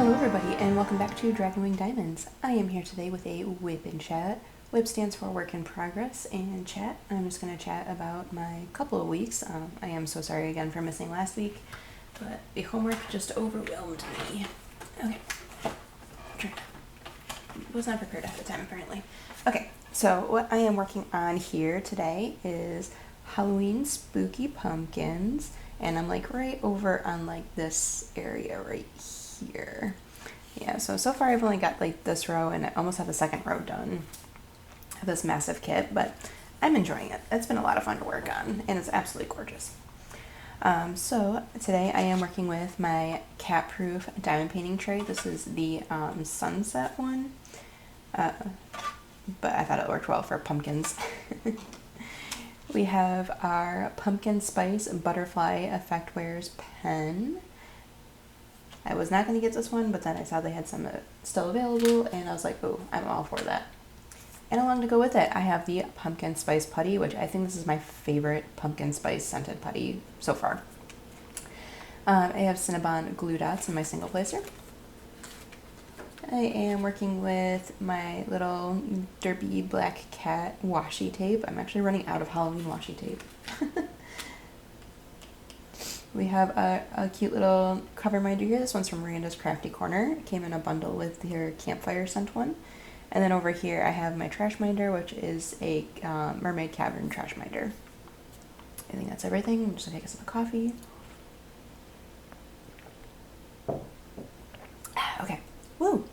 Hello everybody and welcome back to Dragon Wing Diamonds. I am here today with a WIP and Chat. WIP stands for Work in Progress, and Chat, I'm just going to chat about my couple of weeks. I am so sorry again for missing last week, but the homework just overwhelmed me. Okay. Was not prepared ahead of time apparently. Okay, so what I am working on here today is Halloween spooky pumpkins, and I'm like right over on like this area right here. Yeah, so far I've only got like this row and I almost have the second row done of this massive kit, but I'm enjoying it. It's been a lot of fun to work on and it's absolutely gorgeous. So today I am working with my cat proof diamond painting tray. This is the sunset one, but I thought it worked well for pumpkins. We have our pumpkin spice butterfly effect wears pen. I was not going to get this one, but then I saw they had some still available, and I was like, oh, I'm all for that. And along to go with it, I have the pumpkin spice putty, which I think this is my favorite pumpkin spice scented putty so far. I have Cinnabon glue dots in my single placer. I am working with my little derpy black cat washi tape. I'm actually running out of Halloween washi tape. We have a cute little cover binder here. This one's from Miranda's Crafty Corner. It came in a bundle with her campfire scent one. And then over here I have my trash binder, which is a Mermaid Cavern trash binder. I think that's everything. I'm just gonna take a sip of coffee. Okay, woo!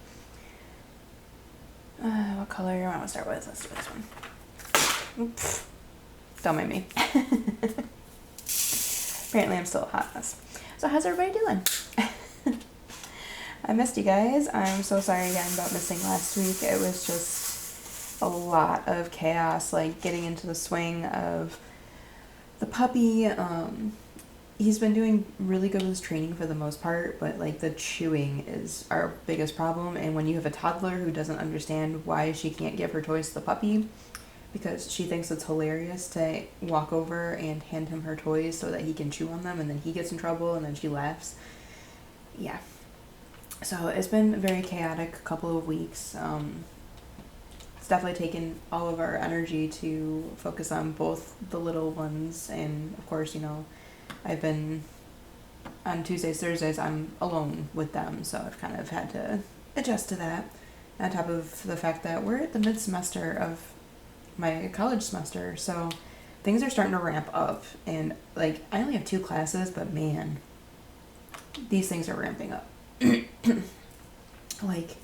What color do I want to start with? Let's do this one. Oops. Don't mind me. Apparently I'm still a hot mess. So how's everybody doing? I missed you guys. I'm so sorry again about missing last week. It was just a lot of chaos, like getting into the swing of the puppy. He's been doing really good with his training for the most part, but like the chewing is our biggest problem. And when you have a toddler who doesn't understand why she can't give her toys to the puppy, because she thinks it's hilarious to walk over and hand him her toys so that he can chew on them, and then he gets in trouble and then she laughs. Yeah. So it's been a very chaotic couple of weeks. It's definitely taken all of our energy to focus on both the little ones, and of course, you know, I've been on Tuesdays, Thursdays, I'm alone with them, so I've kind of had to adjust to that. On top of the fact that we're at the mid-semester of my college semester, so things are starting to ramp up, and like I only have 2 classes, but man, these things are ramping up. Like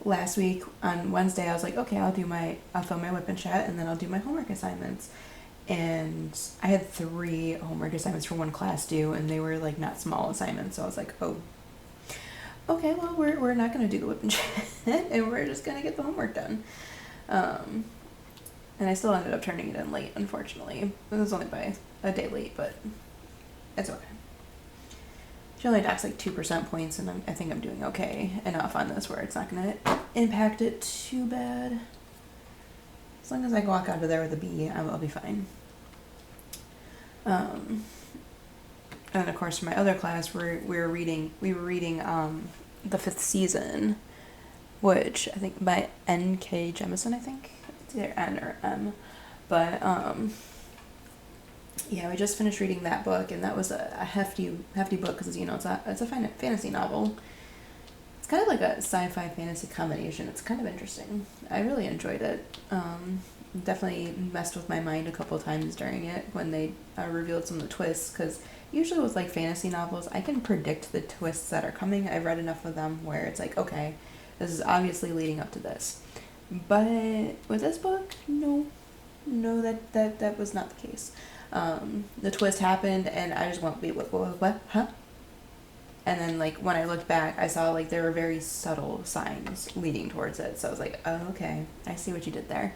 last week on Wednesday I was like, okay, I'll film my WIP and Chat, and then I'll do my homework assignments, and I had 3 homework assignments for one class due, and they were like not small assignments, so I was like, oh, okay, well we're not gonna do the WIP and Chat and we're just gonna get the homework done. And I still ended up turning it in late, unfortunately. It was only by a day late, but it's okay. She only docks like 2% points, and I think I'm doing okay enough on this where it's not going to impact it too bad. As long as I walk out of there with a B, I'll be fine. And of course, for my other class, we were reading the 5th season, which I think by N.K. Jemisin, I think. It's either N or M, but yeah, we just finished reading that book, and that was a hefty book because, you know, it's a fantasy novel. It's kind of like a sci-fi fantasy combination. It's kind of interesting. I really enjoyed it. Definitely messed with my mind a couple times during it when they revealed some of the twists, because usually with like fantasy novels I can predict the twists that are coming. I've read enough of them where it's like, okay, this is obviously leading up to this. But with this book, no, that was not the case. The twist happened, and I just went, wait, what, huh? And then, like, when I looked back, I saw, like, there were very subtle signs leading towards it. So I was like, oh, okay, I see what you did there.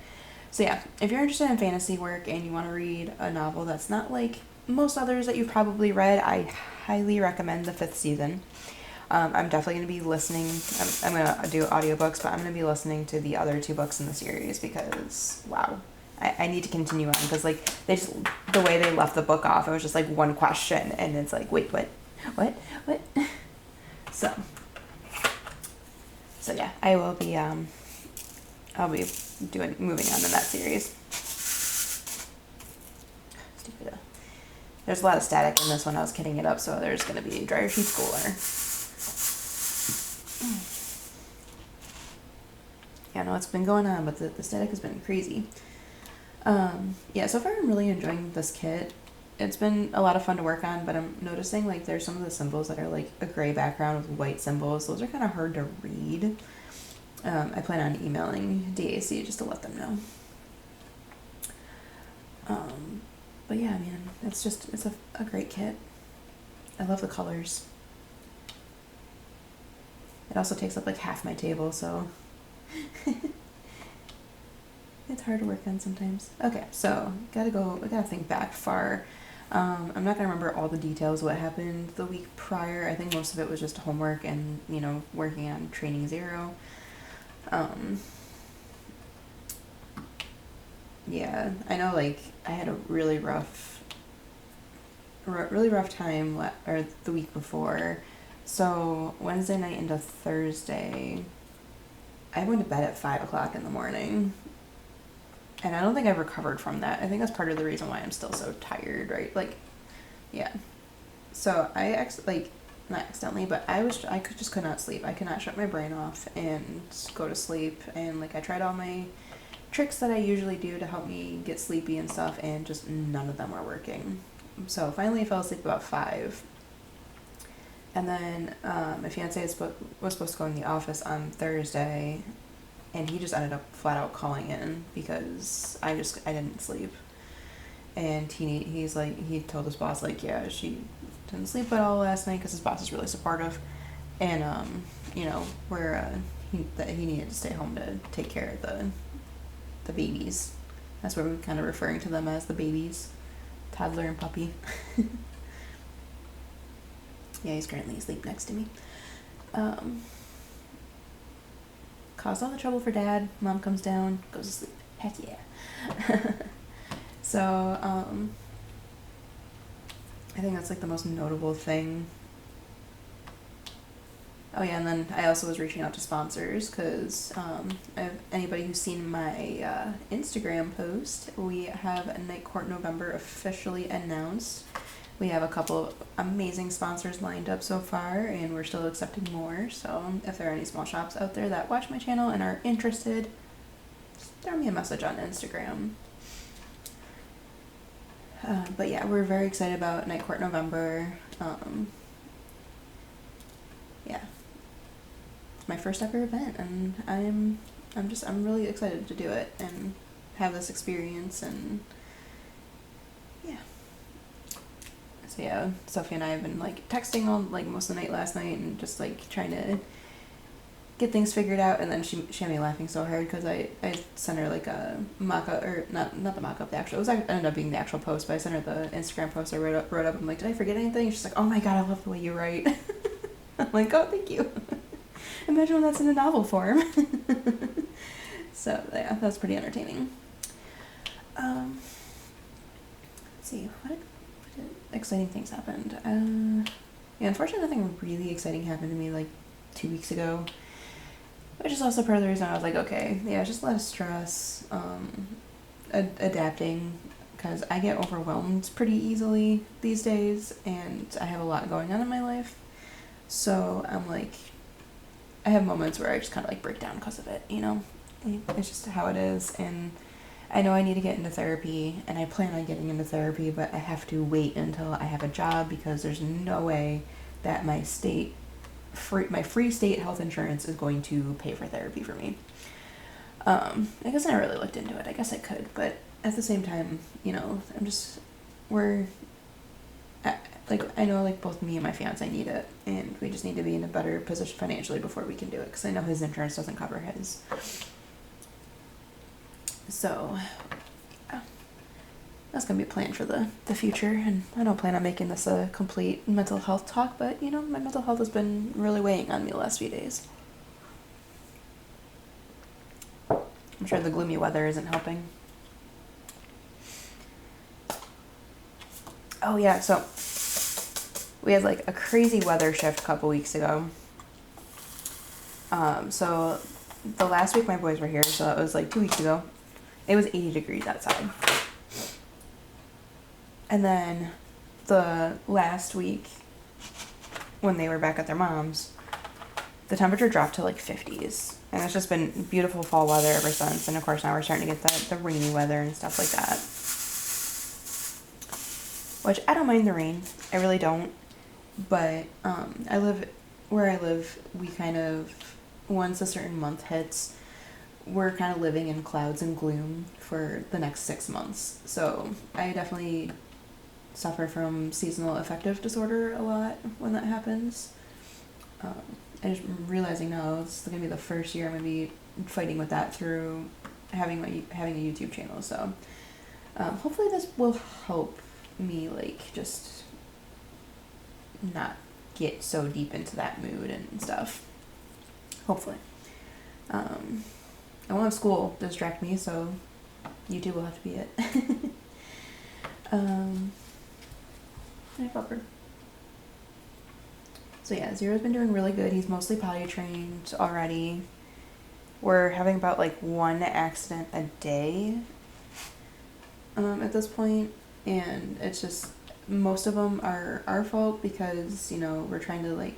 So yeah, if you're interested in fantasy work and you want to read a novel that's not like most others that you've probably read, I highly recommend the 5th season. I'm definitely going to be listening. I'm going to do audiobooks, but I'm going to be listening to the other 2 books in the series because, wow, I need to continue on, because, like, the way they left the book off, it was just, like, one question, and it's like, wait, what? So, So yeah, I'll be moving on in that series. Stupid. There's a lot of static in this one. I was kidding it up, so there's going to be dryer sheets galore. Yeah, I know it's been going on, but the static has been crazy. Yeah, so far I'm really enjoying this kit. It's been a lot of fun to work on, but I'm noticing like there's some of the symbols that are like a gray background with white symbols. Those are kind of hard to read. I plan on emailing DAC just to let them know. But yeah, I mean, it's a great kit. I love the colors. It also takes up like half my table, so it's hard to work on sometimes. Okay, so I gotta think back far. I'm not gonna remember all the details what happened the week prior. I think most of it was just homework and, you know, working on training 0. Yeah, I know, like, I had a really rough time or the week before. So Wednesday night into Thursday, I went to bed at 5 o'clock in the morning. And I don't think I've recovered from that. I think that's part of the reason why I'm still so tired, right? Like, yeah. So not accidentally, but I could not sleep. I could not shut my brain off and go to sleep. And like, I tried all my tricks that I usually do to help me get sleepy and stuff, and just none of them were working. So finally I fell asleep about 5. And then my fiance was supposed to go in the office on Thursday, and he just ended up flat out calling in because I didn't sleep. And he told his boss, like, yeah, she didn't sleep at all last night, because his boss is really supportive. And, you know, he needed to stay home to take care of the babies. That's what we're kind of referring to them as, the babies. Toddler and puppy. Yeah, he's currently asleep next to me. Caused all the trouble for Dad. Mom comes down, goes to sleep. Heck yeah. So, I think that's like the most notable thing. Oh yeah, and then I also was reaching out to sponsors because anybody who's seen my Instagram post, we have Night Court November officially announced. We have a couple amazing sponsors lined up so far, and we're still accepting more. So if there are any small shops out there that watch my channel and are interested, just throw me a message on Instagram. But yeah, we're very excited about Night Court November. Yeah, it's my first ever event, and I'm really excited to do it and have this experience, and yeah. So yeah, Sophie and I have been like texting all like most of the night last night, and just like trying to get things figured out. And then she had me laughing so hard because I sent her like a mock-up, or not the mock-up, the actual, ended up being the actual post, but I sent her the Instagram post I wrote up. I'm like, did I forget anything? She's like, oh my god, I love the way you write. I'm like, oh, thank you. Imagine when that's in a novel form. So yeah, that's pretty entertaining. Let's see, what exciting things happened. Yeah, unfortunately nothing really exciting happened to me like 2 weeks ago, which is also part of the reason I was like, okay, yeah, just a lot of stress, adapting, because I get overwhelmed pretty easily these days, and I have a lot going on in my life. So I'm like, I have moments where I just kind of like break down because of it, you know? It's just how it is. And I know I need to get into therapy, and I plan on getting into therapy, but I have to wait until I have a job, because there's no way that my free state health insurance is going to pay for therapy for me. I guess I never really looked into it. I guess I could, but at the same time, you know, I know like both me and my fiance need it, and we just need to be in a better position financially before we can do it, because I know his insurance doesn't cover his. So that's going to be a plan for the future, and I don't plan on making this a complete mental health talk, but, you know, my mental health has been really weighing on me the last few days. I'm sure the gloomy weather isn't helping. Oh yeah, so we had like a crazy weather shift a couple weeks ago. So the last week my boys were here, so it was like 2 weeks ago. It was 80 degrees outside. And then the last week when they were back at their mom's, the temperature dropped to like 50s. And it's just been beautiful fall weather ever since. And of course now we're starting to get the rainy weather and stuff like that. Which I don't mind the rain. I really don't. But where I live, we kind of, once a certain month hits, we're kind of living in clouds and gloom for the next 6 months. So I definitely suffer from seasonal affective disorder a lot when that happens. And just realizing now it's going to be the first year I'm going to be fighting with that through having a YouTube channel. So hopefully this will help me like just not get so deep into that mood and stuff. Hopefully. I won't have school distract me, so YouTube will have to be it. Hi, Pupper. So yeah, Zero's been doing really good. He's mostly potty trained already. We're having about like 1 accident a day at this point, and it's just most of them are our fault because, you know, we're trying to like,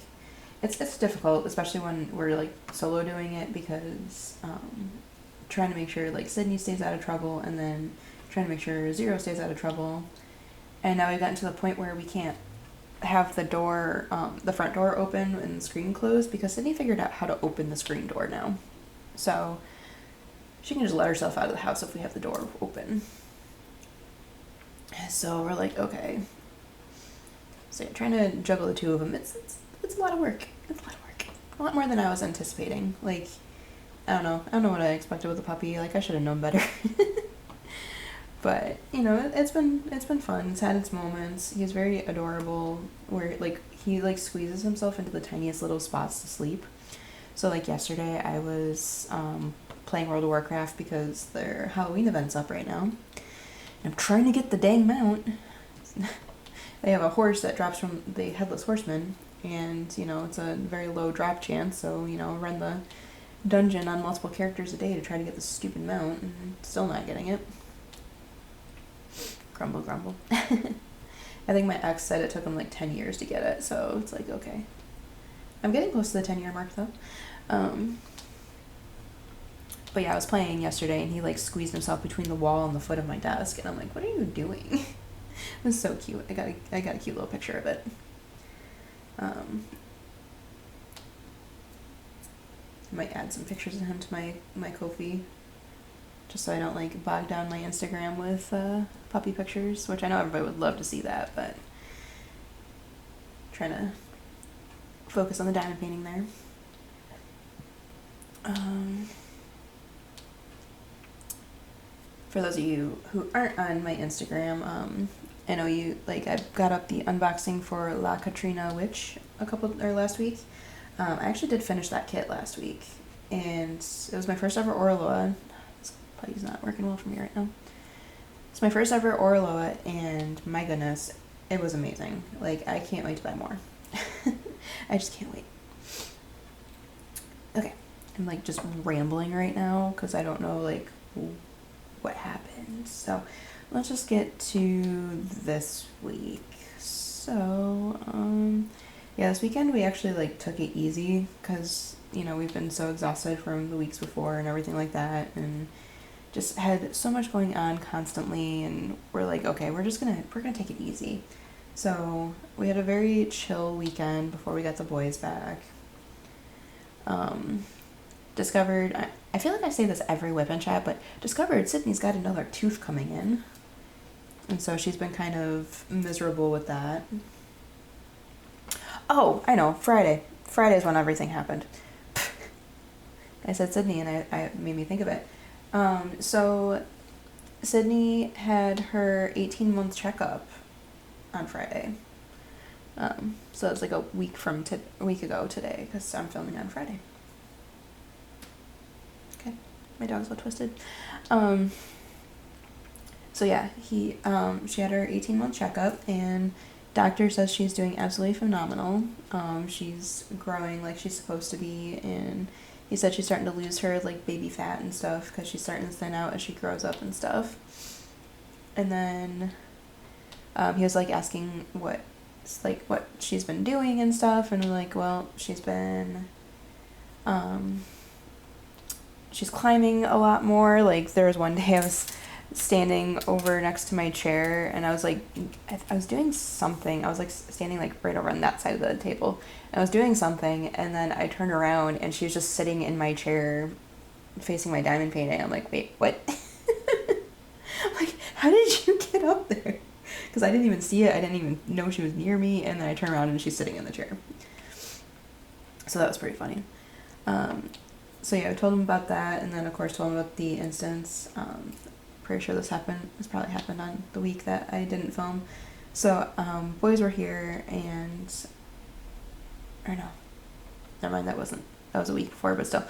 it's difficult, especially when we're like solo doing it, because trying to make sure like Sydney stays out of trouble and then trying to make sure Zero stays out of trouble. And now we've gotten to the point where we can't have the door, the front door open and the screen closed because Sydney figured out how to open the screen door now. So she can just let herself out of the house if we have the door open. So we're like, okay. So yeah, trying to juggle the two of them, it's a lot of work. It's a lot of work. A lot more than I was anticipating. Like, I don't know what I expected with a puppy. Like, I should have known better. But, you know, it's been fun. It's had its moments. He's very adorable, where like he like squeezes himself into the tiniest little spots to sleep. So like yesterday I was playing World of Warcraft because their Halloween event's up right now. And I'm trying to get the dang mount. They have a horse that drops from the Headless Horseman, and, you know, it's a very low drop chance, so, you know, run the dungeon on multiple characters a day to try to get the stupid mount, and still not getting it. Grumble, grumble. I think my ex said it took him like 10 years to get it, so it's like, okay. I'm getting close to the 10-year mark, though. But yeah, I was playing yesterday, and he like squeezed himself between the wall and the foot of my desk, and I'm like, what are you doing? It was so cute. I got a cute little picture of it. I might add some pictures of him to my Ko-fi, just so I don't like bog down my Instagram with puppy pictures, which I know everybody would love to see that, but trying to focus on the diamond painting there. For those of you who aren't on my Instagram, I know you, like, I got up the unboxing for La Katrina Witch last week. I actually did finish that kit last week, and it was my first ever Orloa. This putty's not working well for me right now. It's my first ever Orloa, and my goodness, it was amazing. Like, I can't wait to buy more. I just can't wait. Okay, I'm like just rambling right now because I don't know like what happened. So let's just get to this week. So yeah, this weekend we actually like took it easy because, you know, we've been so exhausted from the weeks before and everything like that, and just had so much going on constantly, and we're like, okay, we're gonna take it easy. So we had a very chill weekend before we got the boys back. Discovered, I feel like I say this every WIP and Chat, but discovered Sydney's got another tooth coming in. And so she's been kind of miserable with that. Oh, I know, Friday. Friday's when everything happened. I said Sydney and I made me think of it. So Sydney had her 18-month checkup on Friday. So it's like a week ago today, because I'm filming on Friday. Okay, my dog's all twisted. So yeah, she had her 18-month checkup, and Doctor says she's doing absolutely phenomenal. She's growing like she's supposed to be, and he said she's starting to lose her like baby fat and stuff because she's starting to thin out as she grows up and stuff. And then he was like asking what she's been doing and stuff, and I'm like, well, she's climbing a lot more. Like there was one day I was standing over next to my chair, and I was like, I was doing something. I was like standing like right over on that side of the table, and I was doing something, and then I turned around and she was just sitting in my chair facing my diamond painting. I'm like, wait, what? Like, how did you get up there? Because I didn't even see it. I didn't even know she was near me, and then I turn around and she's sitting in the chair. So that was pretty funny. So yeah, I told him about that, and then of course told him about the instance. Pretty sure this probably happened on the week that I didn't film. So boys were here, or no, never mind, that was a week before, but still,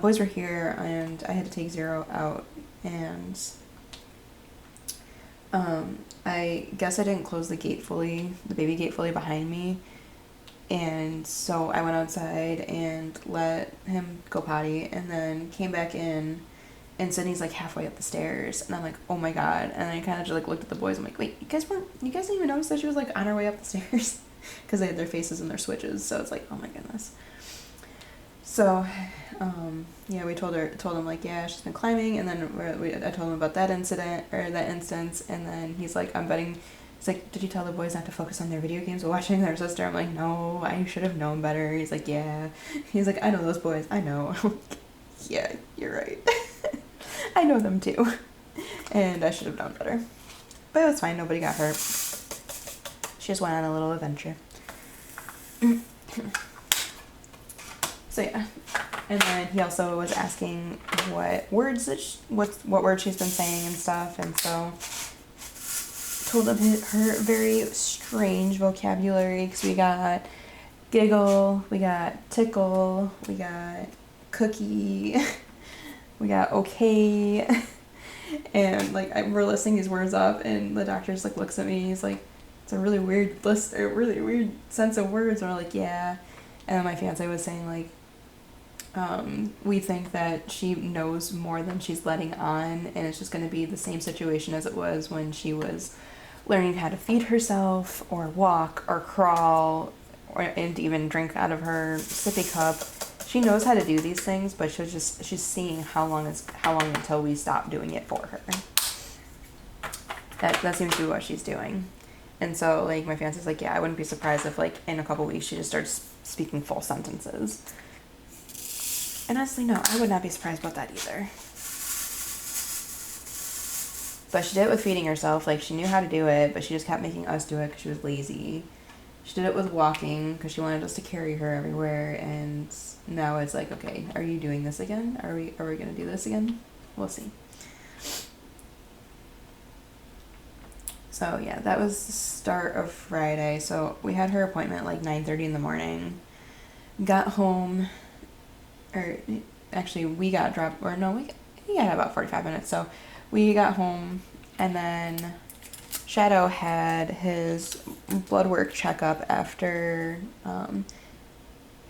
boys were here, and I had to take Zero out, and I guess I didn't close the baby gate fully behind me, and so I went outside and let him go potty, and then came back in, and Sydney's like halfway up the stairs, and I'm like, oh my god. And I kind of just like looked at the boys. I'm like, wait, you guys didn't even notice that she was like on her way up the stairs? Because they had their faces and their switches, so it's like, oh my goodness. So yeah, we told him like, yeah, she's been climbing, and then I told him about that instance, and then he's like, he's like, did you tell the boys not to focus on their video games while watching their sister? I'm like, no, I should have known better. He's like, yeah. He's like, I know those boys, I know. Yeah, you're right. I know them too. And I should have known better. But it was fine, nobody got hurt. She just went on a little adventure. So yeah. And then he also was asking what words she's been saying and stuff, and so told him her very strange vocabulary, because we got giggle, we got tickle, we got cookie, we got okay, and like we're listing these words up, and the doctor just like looks at me, he's like, it's a really weird list, a really weird sense of words, and we're like, yeah. And then my fiance was saying like, we think that she knows more than she's letting on, and it's just going to be the same situation as it was when she was learning how to feed herself, or walk, or crawl, and even drink out of her sippy cup. She knows how to do these things, but she's seeing how long until we stop doing it for her. That seems to be what she's doing. And so like my fiance's like, yeah, I wouldn't be surprised if like in a couple weeks she just starts speaking full sentences. And honestly, no, I would not be surprised about that either. But she did it with feeding herself. Like, she knew how to do it, but she just kept making us do it because she was lazy. She did it with walking because she wanted us to carry her everywhere. And now it's like, okay, are you doing this again? Are we going to do this again? We'll see. So, yeah, that was the start of Friday. So we had her appointment at like 9:30 in the morning. Got home... or actually we got dropped, or no, we got about 45 minutes, so we got home, and then Shadow had his blood work checkup after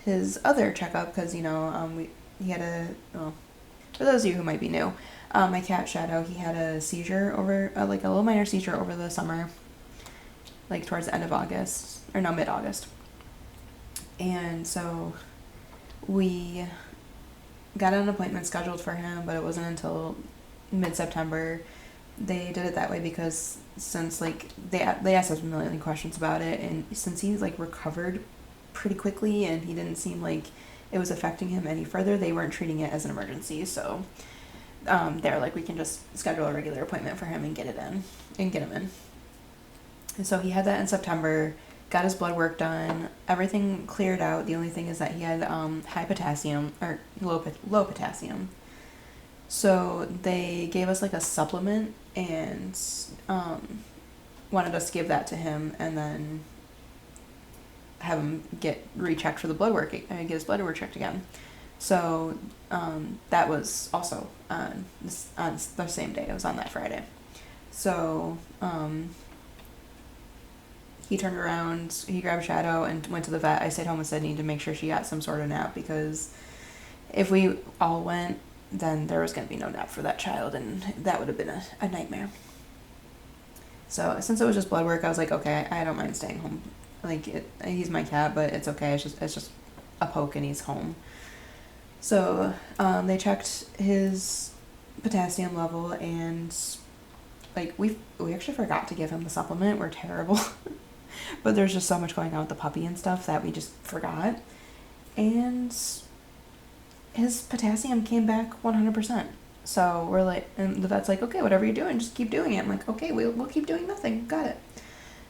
his other checkup, because he had for those of you who might be new, my cat Shadow, he had a seizure like a little minor seizure over the summer, like towards the end of August, or no, mid-August, and so we got an appointment scheduled for him, but it wasn't until mid-September. They did it that way because since like they asked us a million questions about it, and since he like recovered pretty quickly and he didn't seem like it was affecting him any further, they weren't treating it as an emergency. So they're like, we can just schedule a regular appointment for him and get him in. And so he had that in September. Got his blood work done, everything cleared out. The only thing is that he had high potassium, or low potassium. So they gave us like a supplement and wanted us to give that to him, and then have him get rechecked for the blood work, get his blood work checked again. So that was also on the same day. It was on that Friday. So he turned around, he grabbed Shadow and went to the vet. I stayed home with Sydney to make sure she got some sort of nap, because if we all went, then there was going to be no nap for that child, and that would have been a nightmare. So since it was just blood work, I was like, okay, I don't mind staying home. Like, he's my cat, but it's okay. It's just a poke and he's home. So they checked his potassium level, and like we actually forgot to give him the supplement. We're terrible. But there's just so much going on with the puppy and stuff that we just forgot. And his potassium came back 100%. So we're like, and the vet's like, okay, whatever you're doing, just keep doing it. I'm like, okay, we'll keep doing nothing. Got it.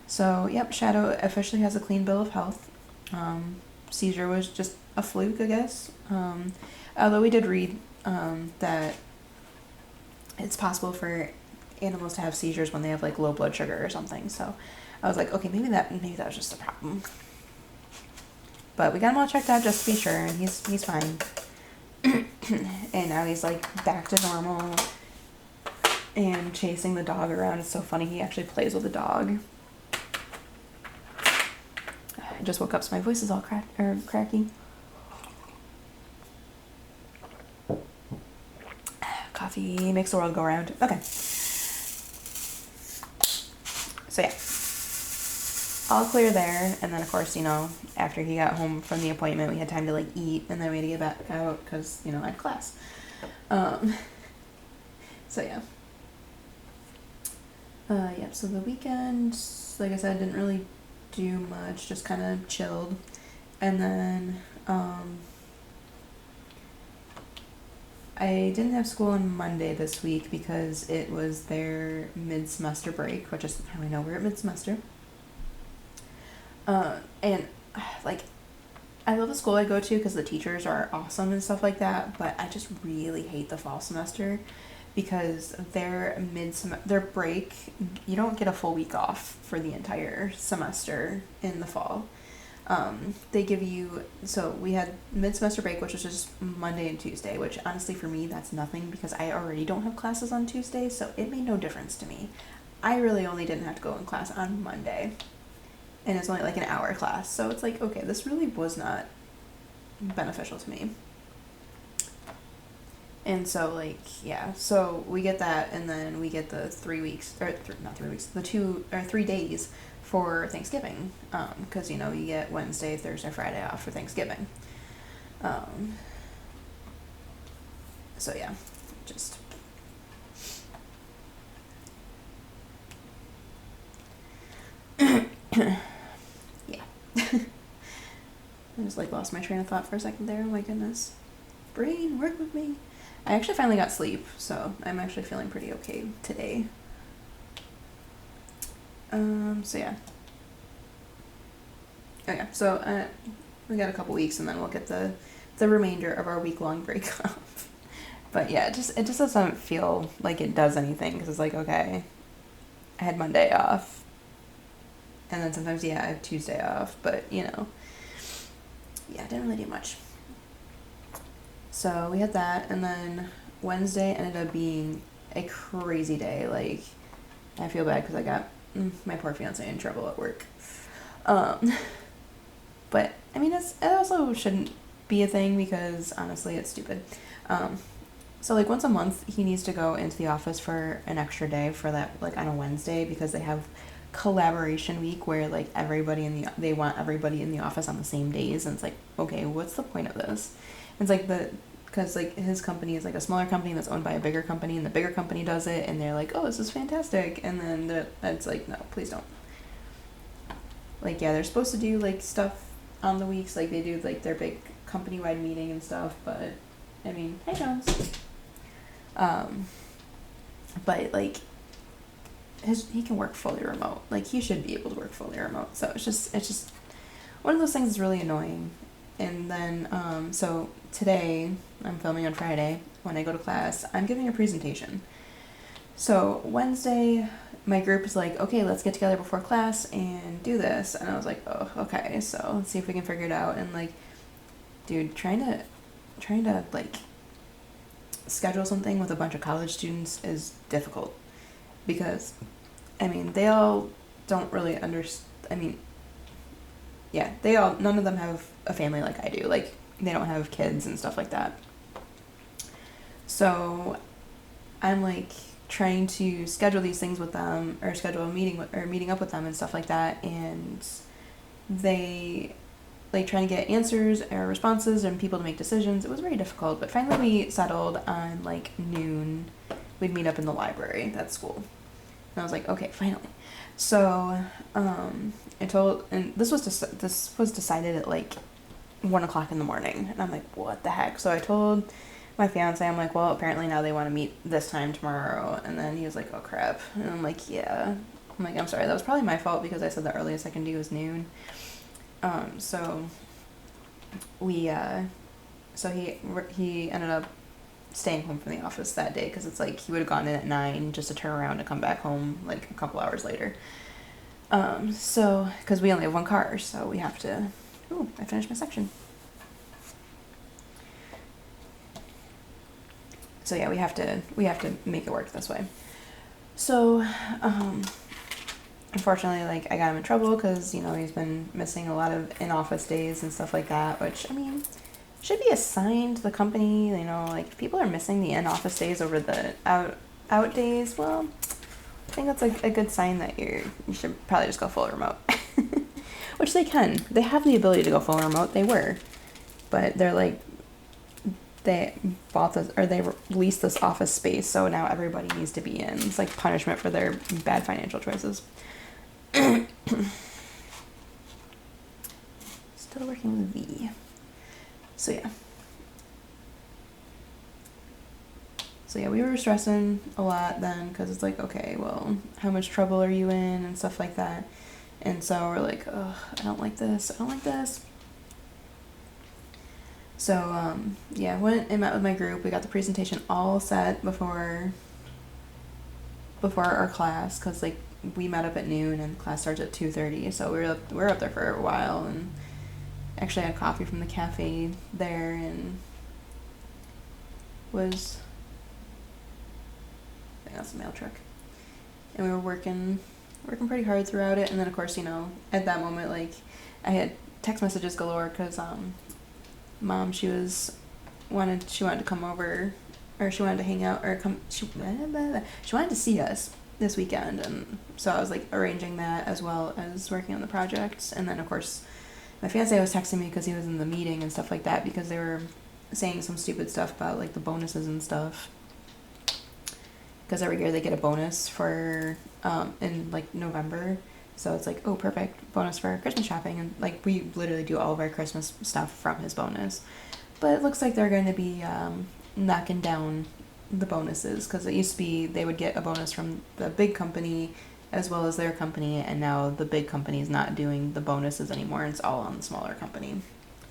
So, yep, Shadow officially has a clean bill of health. Seizure was just a fluke, I guess. Although we did read that it's possible for animals to have seizures when they have like low blood sugar or something. So I was like, okay, maybe that was just a problem. But we got him all checked out just to be sure, and he's fine. And now he's like back to normal and chasing the dog around. It's so funny. He actually plays with the dog. I just woke up, so my voice is all cracky. Coffee makes the world go round. Okay. So yeah, all clear there. And then of course, after he got home from the appointment, we had time to like eat, and then we had to get back out because I had class. So yeah. Yep. So the weekend, like I said, didn't really do much. Just kind of chilled, and then I didn't have school on Monday this week because it was their mid-semester break, which is how I know we're at mid-semester. And like, I love the school I go to because the teachers are awesome and stuff like that, but I just really hate the fall semester because their break, you don't get a full week off for the entire semester in the fall. They give you, so we had mid-semester break, which was just Monday and Tuesday, which honestly for me, that's nothing because I already don't have classes on Tuesday, so it made no difference to me. I really only didn't have to go in class on Monday, and it's only like an hour class, so it's like, okay, this really was not beneficial to me. And so like, yeah, so we get that, and then we get the 3 weeks, or not 3 weeks, the 3 days for Thanksgiving, because you get Wednesday, Thursday, Friday off for Thanksgiving. So yeah, just yeah. I just like lost my train of thought for a second there. Oh my goodness, brain, work with me. I actually finally got sleep, so I'm actually feeling pretty okay today. So yeah. Okay, so we got a couple weeks, and then we'll get the remainder of our week-long break off. But yeah, it just doesn't feel like it does anything, because it's like, okay, I had Monday off, and then sometimes, yeah, I have Tuesday off, but, yeah, I didn't really do much. So we had that, and then Wednesday ended up being a crazy day. Like, I feel bad because I got my poor fiance in trouble at work. But, I mean, it also shouldn't be a thing because, honestly, it's stupid. So, like, once a month, he needs to go into the office for an extra day for that, like, on a Wednesday, because they have collaboration week where, like, they want everybody in the office on the same days, and it's like, okay, what's the point of this? It's like because, like, his company is, like, a smaller company that's owned by a bigger company, and the bigger company does it, and they're like, oh, this is fantastic, and then it's like, no, please don't. Like, yeah, they're supposed to do, like, stuff on the weeks, like, they do, like, their big company-wide meeting and stuff, but, I mean, hey, Jones. But, like, he can work fully remote. Like, he should be able to work fully remote, so it's just one of those things that's really annoying. And then, so today, I'm filming on Friday, when I go to class, I'm giving a presentation. So Wednesday, my group is like, okay, let's get together before class and do this. And I was like, oh, okay, so let's see if we can figure it out. And like, dude, trying to like schedule something with a bunch of college students is difficult because, I mean, they all don't really understand. I mean, yeah, none of them have a family like I do. Like, they don't have kids and stuff like that. So I'm like trying to schedule these things with them, or schedule a meeting up with them and stuff like that, and they like trying to get answers or responses and people to make decisions. It was very difficult, but finally we settled on like noon. We'd meet up in the library at school. And I was like, okay, finally. So and this was decided at like 1:00 in the morning, and I'm like, what the heck? So I told my fiance, I'm like, well, apparently now they want to meet this time tomorrow. And then he was like, oh crap. And I'm like, yeah. I'm like, I'm sorry, that was probably my fault because I said the earliest I can do is noon. So we so he ended up staying home from the office that day, because it's like he would have gone in at 9 just to turn around and come back home like a couple hours later. So because we only have one car, so we have to. Ooh, I finished my section. So yeah, we have to make it work this way. So unfortunately, like, I got him in trouble because, you know, he's been missing a lot of in-office days and stuff like that, which, I mean, should be assigned to the company. You know, like, if people are missing the in-office days over the out days, well, I think that's a good sign that you should probably just go full remote. Which they can. They have the ability to go full remote. They were. But they're like, they bought this, or they leased this office space, so now everybody needs to be in. It's like punishment for their bad financial choices. Still working with V. So yeah, we were stressing a lot then, because it's like, okay, well, how much trouble are you in and stuff like that. And so we're like, oh, I don't like this. So yeah, went and met with my group. We got the presentation all set before our class, because like we met up at noon and class starts at 2:30. So we were up there for a while, and actually had coffee from the cafe there, and I think that's the mail truck. And we were working pretty hard throughout it. And then of course, you know, at that moment, like, I had text messages galore, because Mom, she wanted to come over, or she wanted to hang out, or she wanted to see us this weekend, and so I was like arranging that as well as working on the projects. And then of course my fiance was texting me because he was in the meeting and stuff like that, because they were saying some stupid stuff about like the bonuses and stuff, because every year they get a bonus for in like November. So it's like, oh, perfect, bonus for Christmas shopping. And like, we literally do all of our Christmas stuff from his bonus. But it looks like they're going to be knocking down the bonuses, because it used to be they would get a bonus from the big company as well as their company, and now the big company is not doing the bonuses anymore. It's all on the smaller company.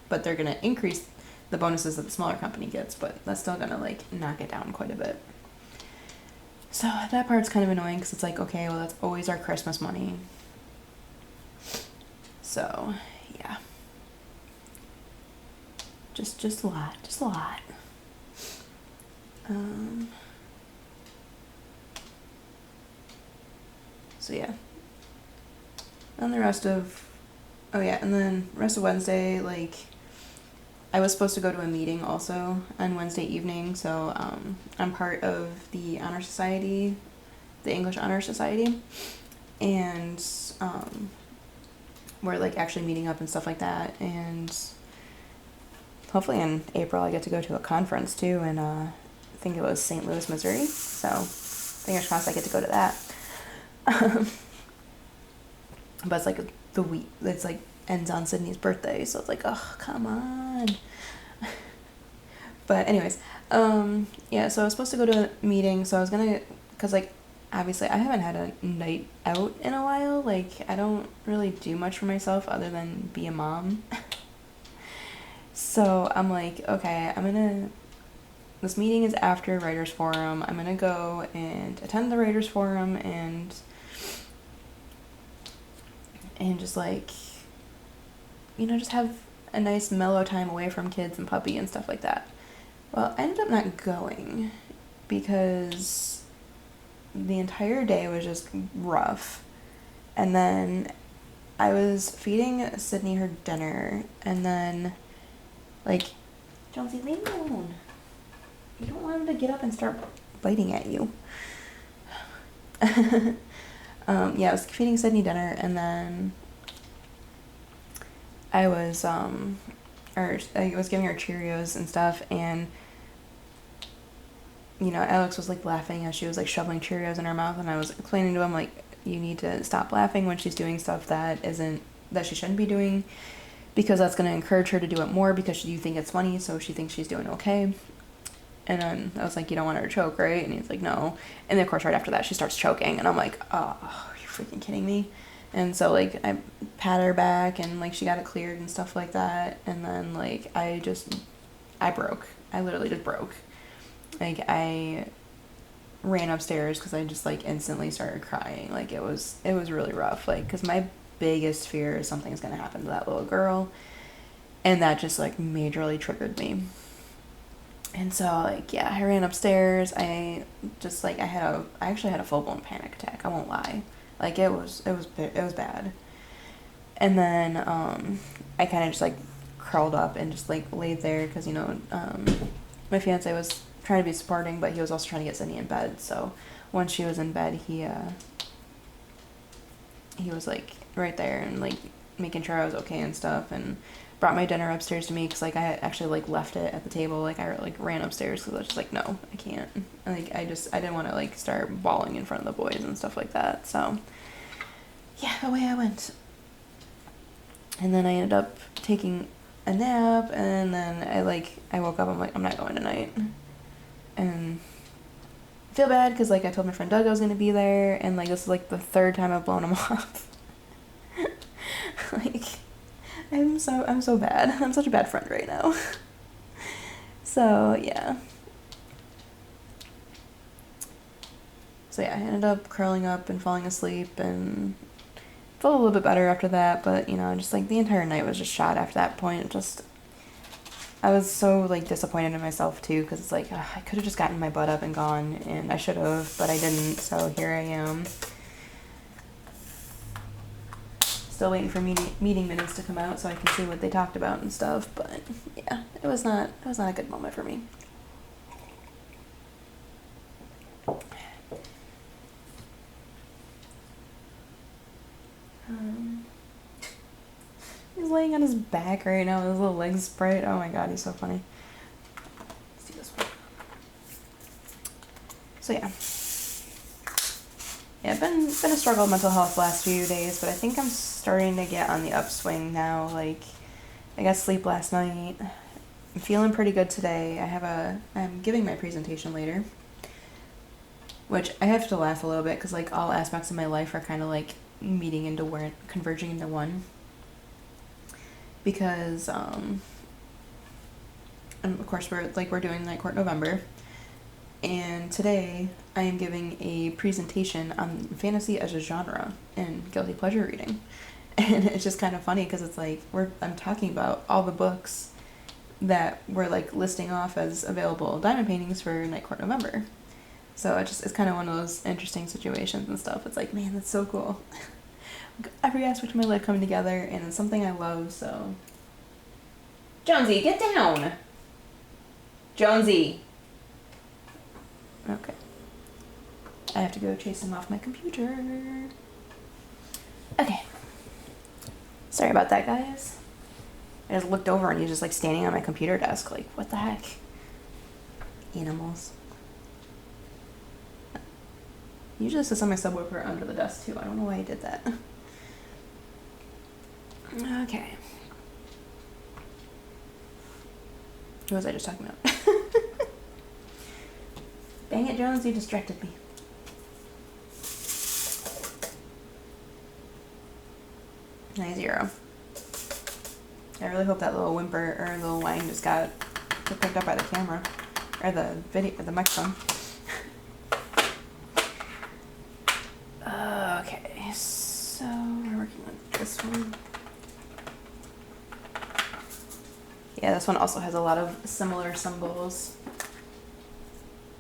But they're going to increase the bonuses that the smaller company gets, but that's still going to like knock it down quite a bit. So that part's kind of annoying, because it's like, okay, well, that's always our Christmas money. So, yeah. Just a lot. So yeah. And the rest of Wednesday, like, I was supposed to go to a meeting also on Wednesday evening, so I'm part of the Honor Society, the English Honor Society, and we're like actually meeting up and stuff like that, and hopefully in April I get to go to a conference too, and I think it was St. Louis, Missouri, so fingers crossed I get to go to that. But it's like the week, it's like ends on Sydney's birthday, so it's like, oh, come on. But anyways, yeah, so I was supposed to go to a meeting, so I was gonna, because like, obviously I haven't had a night out in a while. Like, I don't really do much for myself other than be a mom. So I'm like, okay, this meeting is after Writers Forum. I'm gonna go and attend the Writers Forum and just like, you know, just have a nice mellow time away from kids and puppy and stuff like that. Well, I ended up not going because the entire day was just rough. And then I was feeding Sydney her dinner, and then, like, Jonesy, leave me alone. You don't want him to get up and start biting at you. Yeah, I was feeding Sydney dinner, and then I was giving her Cheerios and stuff, and you know, Alex was like laughing as she was like shoveling Cheerios in her mouth, and I was explaining to him like, you need to stop laughing when she's doing stuff that she shouldn't be doing, because that's going to encourage her to do it more because you think it's funny, so she thinks she's doing okay. And then I was like, you don't want her to choke, right? And he's like, no. And then of course right after that she starts choking, and I'm like, oh, you're freaking kidding me. And so like I pat her back, and like she got it cleared and stuff like that, and then like I broke. I literally just broke. Like I ran upstairs because I just like instantly started crying. Like it was really rough, like because my biggest fear is something's gonna happen to that little girl, and that just like majorly triggered me. And so like yeah, I ran upstairs. I actually had a full-blown panic attack, I won't lie. Like it was bad. And then I kind of just like curled up and just like laid there because you know my fiance was trying to be supporting, but he was also trying to get Sydney in bed. So once she was in bed, he was like right there and like making sure I was okay and stuff, and brought my dinner upstairs to me because like I had actually like left it at the table. Like I like ran upstairs because I was just like, no, I can't. Like I didn't want to like start bawling in front of the boys and stuff like that. So yeah, away I went. And then I ended up taking a nap, and then I woke up, I'm like, I'm not going tonight. And I feel bad because like I told my friend Doug I was gonna be there, and like this is like the third time I've blown him off. Like I'm so bad. I'm such a bad friend right now. So yeah. So yeah, I ended up curling up and falling asleep, and felt a little bit better after that, but you know, just like the entire night was just shot after that point. I was so like disappointed in myself too, because it's like I could have just gotten my butt up and gone, and I should have, but I didn't. So here I am, still waiting for meeting minutes to come out so I can see what they talked about and stuff. But yeah, it was not a good moment for me. He's laying on his back right now with his little legs spread. Oh my god, he's so funny. Let's do this one. So yeah. Yeah, been a struggle with mental health the last few days, but I think I'm starting to get on the upswing now. Like, I got sleep last night. I'm feeling pretty good today. I'm giving my presentation later, which I have to laugh a little bit because like all aspects of my life are kind of like converging into one. Because and of course we're doing Night Court November, and today I am giving a presentation on fantasy as a genre and guilty pleasure reading. And it's just kind of funny because it's like I'm talking about all the books that we're like listing off as available diamond paintings for Night Court November. So it's kind of one of those interesting situations and stuff. It's like, man, that's so cool. Every aspect of my life coming together, and it's something I love. So Jonesy, get down. Jonesy. Okay. I have to go chase him off my computer. Okay. Sorry about that, guys. I just looked over and he's just like standing on my computer desk. Like, what the heck? Animals. Usually this is on my subwoofer under the desk too. I don't know why I did that. Okay. What was I just talking about? Dang it, Jones, you distracted me. Nice 0. I really hope that little whimper or little whine just got picked up by the camera or the microphone. Okay, so we're working on this one. Yeah, this one also has a lot of similar symbols.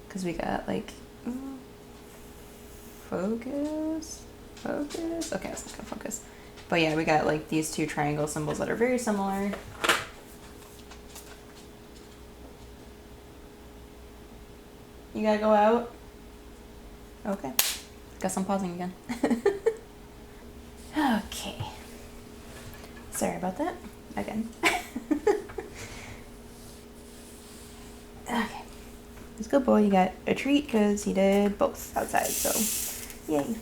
Because we got like, focus. Okay, that's not gonna focus. But yeah, we got like these two triangle symbols that are very similar. You gotta go out? Okay. Guess I'm pausing again. Okay. Sorry about that. Again. Okay. He's a good boy. You got a treat because he did both outside, so yay.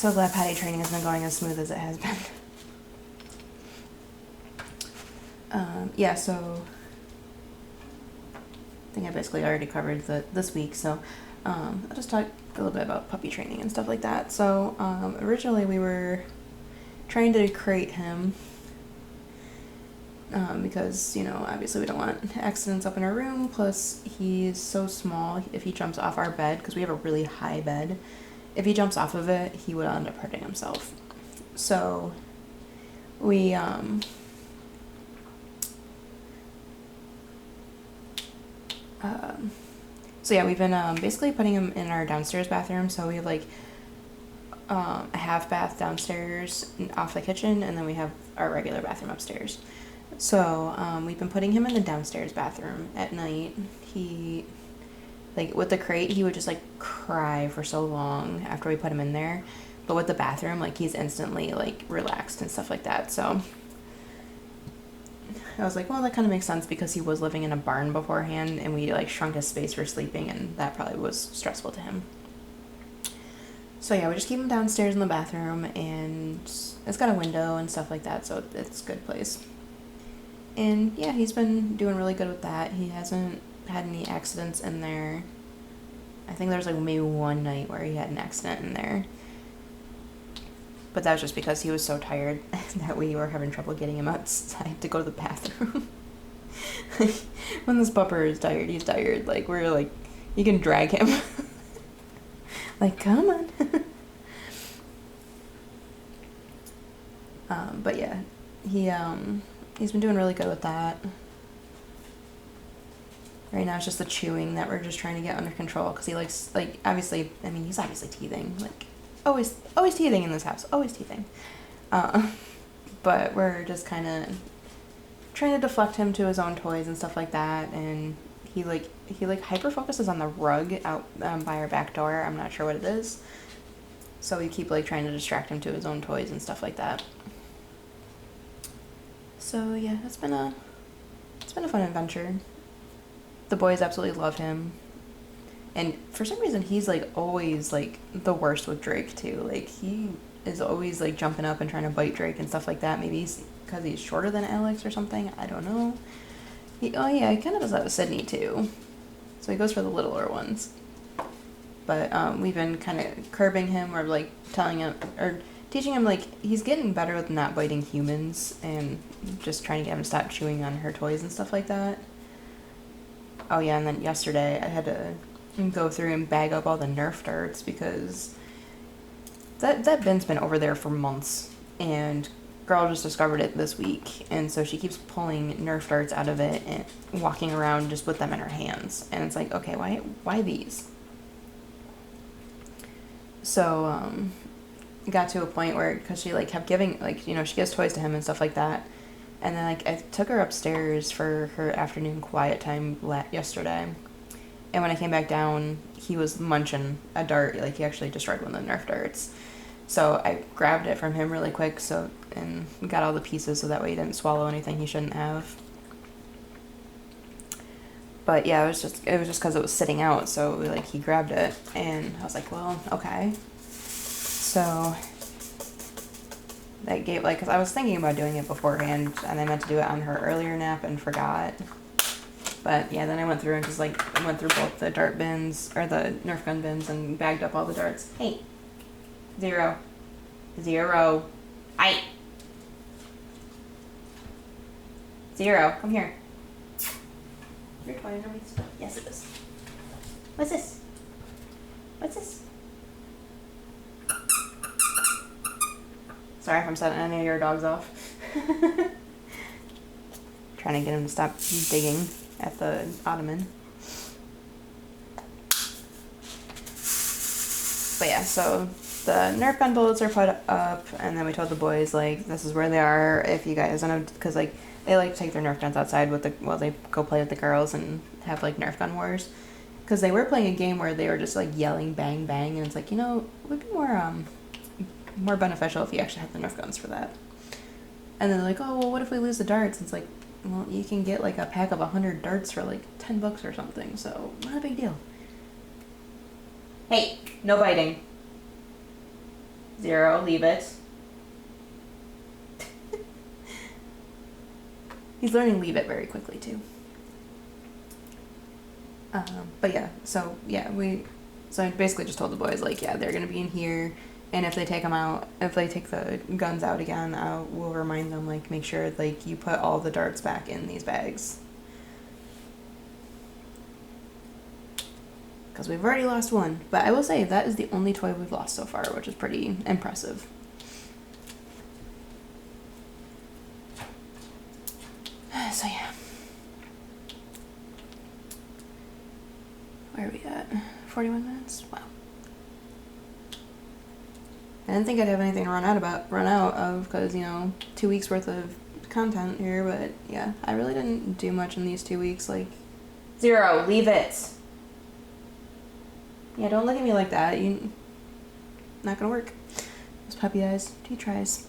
So glad potty training has been going as smooth as it has been. Yeah, so I think I basically already covered this week, so I'll just talk a little bit about puppy training and stuff like that. So originally we were trying to crate him because, you know, obviously we don't want accidents up in our room, plus he's so small. If he jumps off our bed, because we have a really high bed, if he jumps off of it, he would end up hurting himself. So we so yeah, we've been basically putting him in our downstairs bathroom. So we have like a half bath downstairs off the kitchen, and then we have our regular bathroom upstairs. So we've been putting him in the downstairs bathroom at night. He, like with the crate, he would just like cry for so long after we put him in there. But with the bathroom, like he's instantly like relaxed and stuff like that. So I was like, well, that kind of makes sense because he was living in a barn beforehand, and we like shrunk his space for sleeping, and that probably was stressful to him. So yeah, we just keep him downstairs in the bathroom, and it's got a window and stuff like that, so it's a good place. And yeah, he's been doing really good with that. He hasn't had any accidents in there. I think there was like maybe one night where he had an accident in there. But that was just because he was so tired that we were having trouble getting him outside to go to the bathroom. When this pupper is tired, he's tired. Like, we're like, you can drag him. Like, come on. But yeah, he's been doing really good with that. Right now it's just the chewing that we're just trying to get under control, because he likes, like, obviously, I mean, he's obviously teething, like, always teething in this house, always teething. But we're just kind of trying to deflect him to his own toys and stuff like that, and he hyper focuses on the rug out by our back door. I'm not sure what it is, so we keep like trying to distract him to his own toys and stuff like that. So yeah, it's been a fun adventure. The boys absolutely love him. And for some reason, he's, like, always, like, the worst with Drake, too. Like, he is always, like, jumping up and trying to bite Drake and stuff like that. Maybe because he's shorter than Alex or something. I don't know. He kind of does that with Sydney, too. So he goes for the littler ones. But we've been kind of curbing him, or, like, telling him, or teaching him, like, he's getting better with not biting humans and just trying to get him to stop chewing on her toys and stuff like that. Oh, yeah, and then yesterday I had to go through and bag up all the Nerf darts, because that bin's been over there for months, and girl just discovered it this week, and so she keeps pulling Nerf darts out of it and walking around just with them in her hands, and it's like, okay, why these? So it got to a point where, because she like kept giving, like, you know, she gives toys to him and stuff like that, and then like I took her upstairs for her afternoon quiet time yesterday. And when I came back down, he was munching a dart. Like, he actually destroyed one of the Nerf darts. So I grabbed it from him really quick, and got all the pieces so that way he didn't swallow anything he shouldn't have. But yeah, it was just because it was sitting out, so like he grabbed it, and I was like, well, okay. So that gave, like, because I was thinking about doing it beforehand, and I meant to do it on her earlier nap and forgot. But yeah, then I went through and just like went through both the dart bins, or the Nerf gun bins, and bagged up all the darts. Hey, zero, I, zero, come here. Your toy under my stuff. Yes, it is. What's this? Sorry if I'm setting any of your dogs off. Trying to get him to stop digging at the ottoman. But yeah, so the Nerf gun bullets are put up, and then we told the boys, like, this is where they are if you guys want to, because, like, they like to take their Nerf guns outside with the, while they go play with the girls and have, like, Nerf gun wars. Because they were playing a game where they were just, like, yelling bang bang, and it's like, you know, it would be more beneficial if you actually had the Nerf guns for that. And then they're like, oh, well, what if we lose the darts? And it's like, well, you can get, like, a pack of 100 darts for, like, $10 or something, so not a big deal. Hey, no biting. 0, leave it. He's learning leave it very quickly too. But yeah, so I basically just told the boys, like, yeah, they're gonna be in here, and if they take them out, if they take the guns out again, we'll remind them, like, make sure, like, you put all the darts back in these bags. Because we've already lost one. But I will say, that is the only toy we've lost so far, which is pretty impressive. So yeah. Where are we at? 41 minutes? Wow. I didn't think I'd have anything to run out of, because, you know, 2 weeks worth of content here, but yeah, I really didn't do much in these 2 weeks. Like, 0, leave it! Yeah, don't look at me like that. Not gonna work. Those puppy eyes. 2 tries.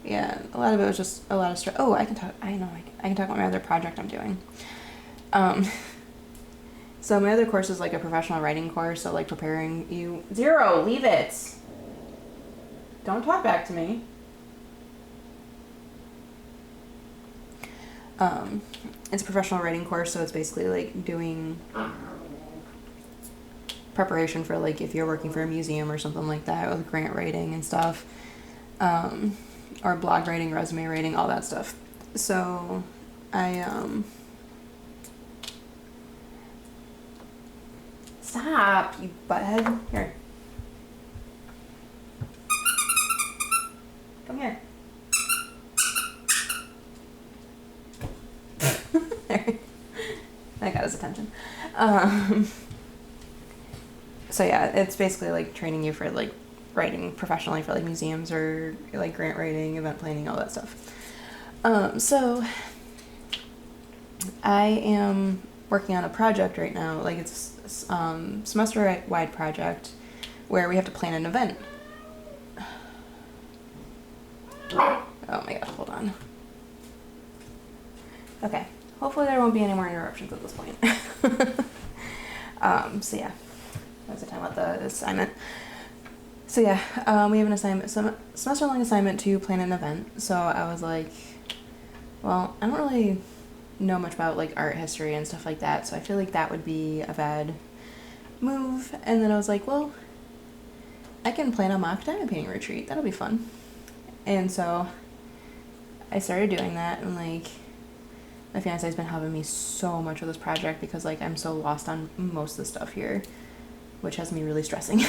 Yeah, a lot of it was just a lot of stress. Oh, I can talk about my other project I'm doing. So my other course is like a professional writing course, so like preparing you. 0, leave it! Don't talk back to me. It's a professional writing course, so it's basically like doing preparation for, like, if you're working for a museum or something like that, with grant writing and stuff, or blog writing, resume writing, all that stuff. So stop, you butthead. Here. Come here. There. I got his attention. So yeah, it's basically like training you for, like, writing professionally for, like, museums or, like, grant writing, event planning, all that stuff. So I am working on a project right now. Like, it's semester-wide project where we have to plan an event. Oh my gosh, hold on. Okay. Hopefully there won't be any more interruptions at this point. So yeah, that's the time about the assignment. So yeah, we have an assignment, semester-long assignment to plan an event. So I was like, well, I don't really know much about, like, art history and stuff like that, so I feel like that would be a bad move. And then I was like, well, I can plan a mock diamond painting retreat. That'll be fun. And so I started doing that, and, like, my fiance's been helping me so much with this project because, like, I'm so lost on most of the stuff here, which has me really stressing.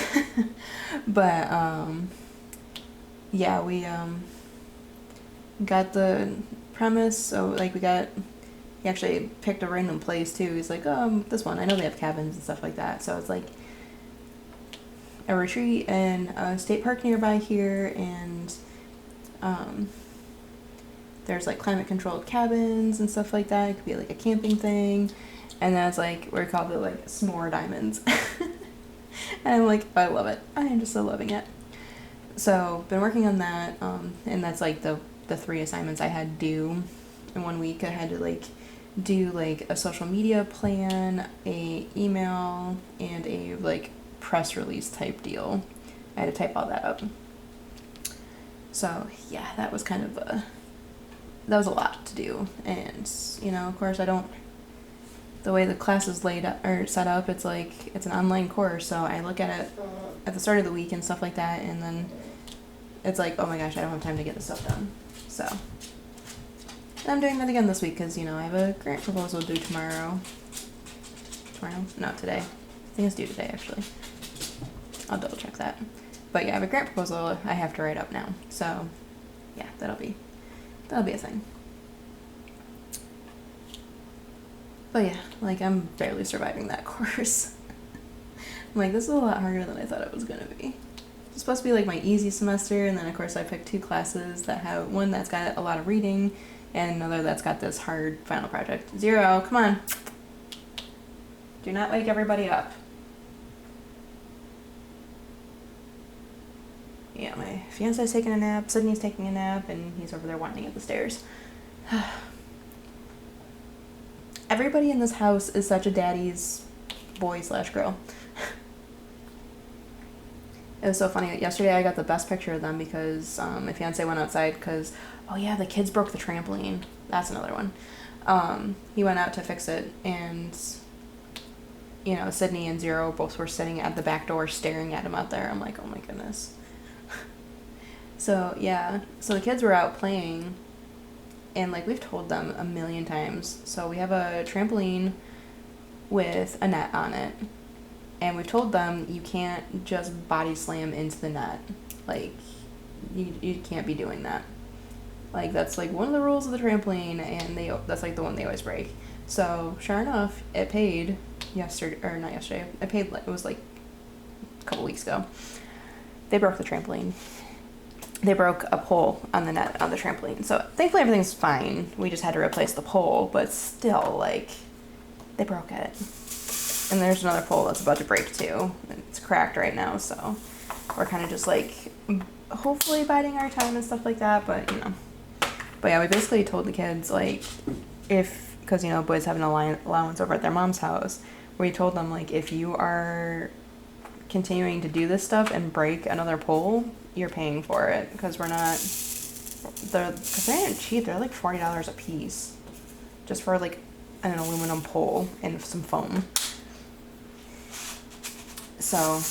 But yeah, we got the premise. So, like, he actually picked a random place too. He's like, this one, I know they have cabins and stuff like that. So it's like a retreat in a state park nearby here, and there's, like, climate controlled cabins and stuff like that. It could be, like, a camping thing. And that's, like, we're called it, like, s'more diamonds. And I'm like, I love it. I am just so loving it. So been working on that, and that's, like, the 3 assignments I had due in 1 week. I had to, like, do, like, a social media plan, a email, and a, like, press release type deal. I had to type all that up. So yeah, that was kind of that was a lot to do. And, you know, of course, the way the class is laid up or set up, it's like, it's an online course, so I look at it at the start of the week and stuff like that, and then it's like, oh my gosh, I don't have time to get this stuff done. So I'm doing that again this week because, you know, I have a grant proposal due tomorrow. No, today. I think it's due today, actually. I'll double check that. But yeah, I have a grant proposal I have to write up now. So yeah, that'll be a thing. But yeah, like, I'm barely surviving that course. I'm like, this is a lot harder than I thought it was gonna be. It's supposed to be like my easy semester, and then of course I picked 2 classes that have one that's got a lot of reading and another that's got this hard final project. 0, come on. Do not wake everybody up. Yeah, my fiance's taking a nap, Sydney's taking a nap, and he's over there whining at the stairs. Everybody in this house is such a daddy's boy/girl. It was so funny. Yesterday I got the best picture of them because my fiance went outside because, oh yeah, the kids broke the trampoline. That's another one. He went out to fix it, and you know, Sydney and 0 both were sitting at the back door staring at him out there. I'm like, oh my goodness. So yeah, so the kids were out playing, and like we've told them a million times. So we have a trampoline with a net on it, and we've told them you can't just body slam into the net. Like you can't be doing that. Like that's like one of the rules of the trampoline, and that's like the one they always break. So sure enough, it paid yesterday, or not yesterday. It paid, it was like a couple weeks ago. They broke the trampoline. They broke a pole on the net on the trampoline. So thankfully everything's fine. We just had to replace the pole, but still, like, they broke it. And there's another pole that's about to break too. It's cracked right now, so we're kind of just like hopefully biding our time and stuff like that, but you know. But yeah, we basically told the kids, like, because you know boys have an allowance over at their mom's house, we told them, like, if you are continuing to do this stuff and break another pole, you're paying for it, because we're not, because they aren't cheap. They're like $40 a piece just for like an aluminum pole and some foam. So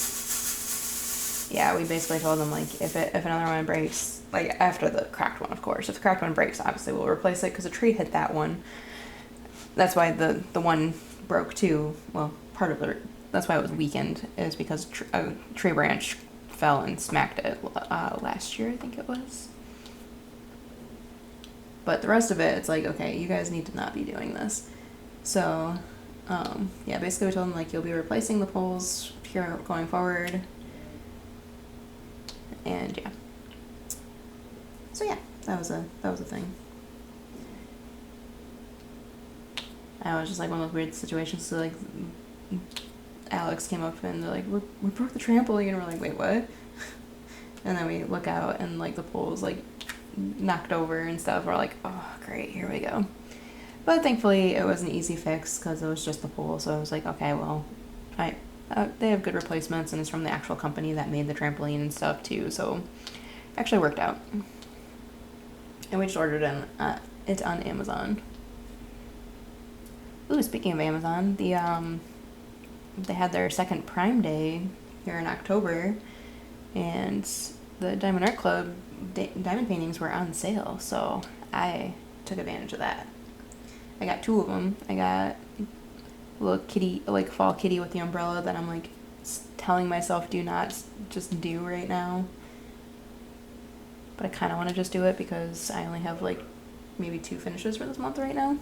yeah, we basically told them, like, if another one breaks, like after the cracked one, of course, if the cracked one breaks, obviously we'll replace it, because a tree hit that one. That's why the one broke too. Well, part of it, that's why it was weakened, is because a tree branch fell and smacked it last year, I think it was. But the rest of it, it's like, okay, you guys need to not be doing this. So yeah, basically we told them, like, you'll be replacing the poles here going forward. And yeah, so yeah, that was a thing. I was just like one of those weird situations. So like Alex came up and they're like, we broke the trampoline, and we're like, wait, what? And then we look out and like the pole's like knocked over and stuff. We're like, oh great, here we go. But thankfully it was an easy fix because it was just the pole. So I was like, okay, well, they have good replacements, and it's from the actual company that made the trampoline and stuff too. So it actually worked out. And we just ordered it on Amazon. Ooh, speaking of Amazon, they had their second Prime Day here in October, and the Diamond Art Club diamond paintings were on sale, so I took advantage of that. I got 2 of them. I got a little kitty, like fall kitty with the umbrella that I'm like telling myself do not just do right now, but I kind of want to just do it because I only have like maybe 2 finishes for this month right now.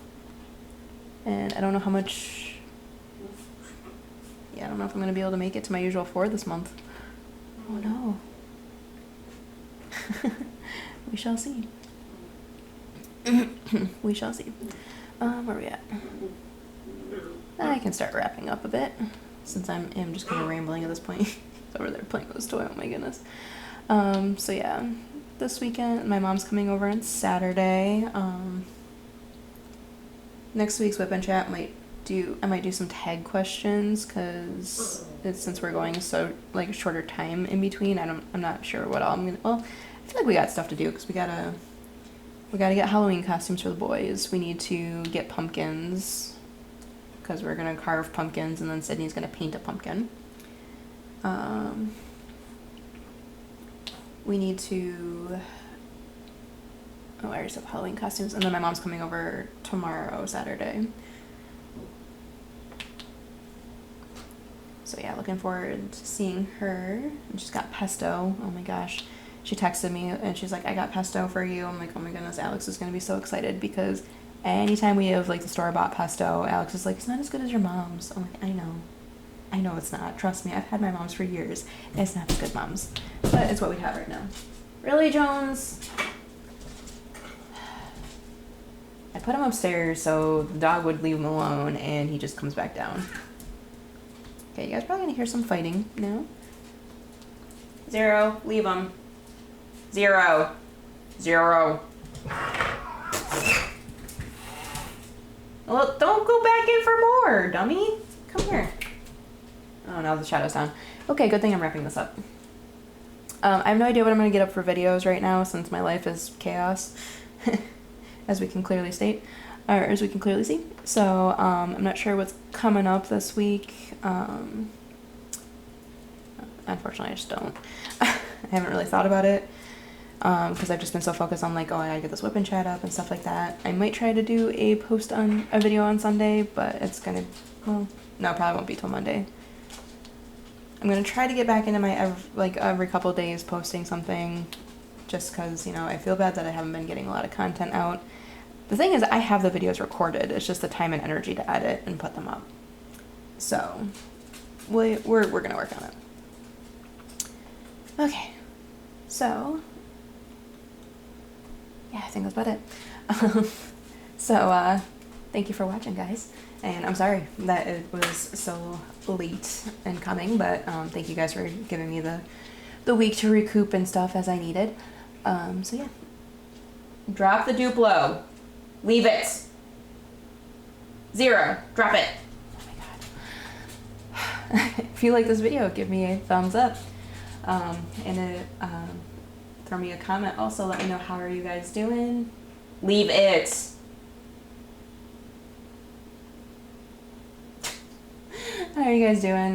And I don't know how much, yeah, I don't know if I'm going to be able to make it to my usual 4 this month. Oh no. We shall see. We shall see. Where are we at? I can start wrapping up a bit, since I am just kind of rambling at this point. He's over there playing with his toy, oh my goodness. So yeah, this weekend, my mom's coming over on Saturday. Next week's WIP and Chat I might do some tag questions, because since we're going so like a shorter time in between, I'm not sure what all I'm gonna. Well, I feel like we got stuff to do because we gotta get Halloween costumes for the boys. We need to get pumpkins because we're gonna carve pumpkins, and then Sydney's gonna paint a pumpkin. We need to. Oh, I already said Halloween costumes. And then my mom's coming over tomorrow, Saturday. So yeah, looking forward to seeing her. And she's got pesto. Oh my gosh. She texted me and she's like, I got pesto for you. I'm like, oh my goodness, Alex is going to be so excited, because anytime we have like the store-bought pesto, Alex is like, it's not as good as your mom's. I'm like, I know. I know it's not. Trust me, I've had my moms for years. It's not as good moms, but it's what we have right now. Really, Jones? I put him upstairs so the dog would leave him alone, and he just comes back down. Okay, you guys probably gonna hear some fighting now. 0, leave him. 0. 0. Well, don't go back in for more, dummy. Come here. Oh, now the shadow's down. Okay, good thing I'm wrapping this up. I have no idea what I'm going to get up for videos right now since my life is chaos, as we can clearly state, or as we can clearly see. So, I'm not sure what's coming up this week. Unfortunately, I just don't. I haven't really thought about it. Because I've just been so focused on like, oh, I gotta get this WIP and Chat up and stuff like that. I might try to do a video on Sunday, but it's gonna, well, no, it probably won't be till Monday. I'm gonna try to get back into my every couple of days posting something, just because, you know, I feel bad that I haven't been getting a lot of content out. The thing is, I have the videos recorded. It's just the time and energy to edit and put them up. So we're gonna work on it. Okay, so. Yeah, I think that's about it. So, thank you for watching, guys. And I'm sorry that it was so late in coming, but thank you guys for giving me the week to recoup and stuff as I needed. So yeah. Drop the Duplo. Leave it. 0. Drop it. Oh my god. If you like this video, give me a thumbs up. Throw me a comment. Also, let me know, how are you guys doing? Leave it. How are you guys doing?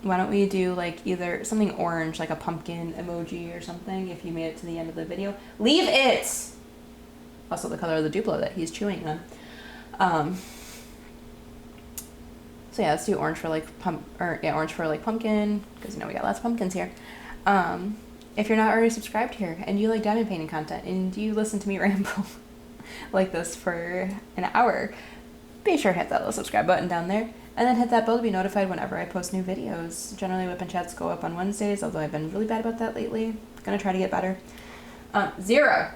Why don't we do like either something orange, like a pumpkin emoji or something, if you made it to the end of the video. Leave it. Also the color of the Duplo that he's chewing on. So yeah, let's do orange for like orange for like pumpkin, because you know we got lots of pumpkins here. If you're not already subscribed here and you like diamond painting content and you listen to me ramble like this for an hour, be sure to hit that little subscribe button down there, and then hit that bell to be notified whenever I post new videos. Generally, WIP and Chats go up on Wednesdays, although I've been really bad about that lately. Gonna try to get better. 0.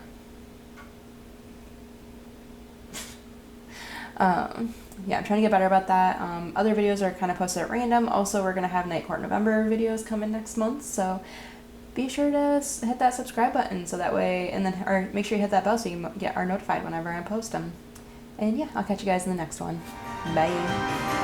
Yeah, I'm trying to get better about that. Other videos are kind of posted at random. Also, we're gonna have Night Court November videos coming next month, so be sure to hit that subscribe button so that way, or make sure you hit that bell so you are notified whenever I post them. And yeah, I'll catch you guys in the next one. Bye.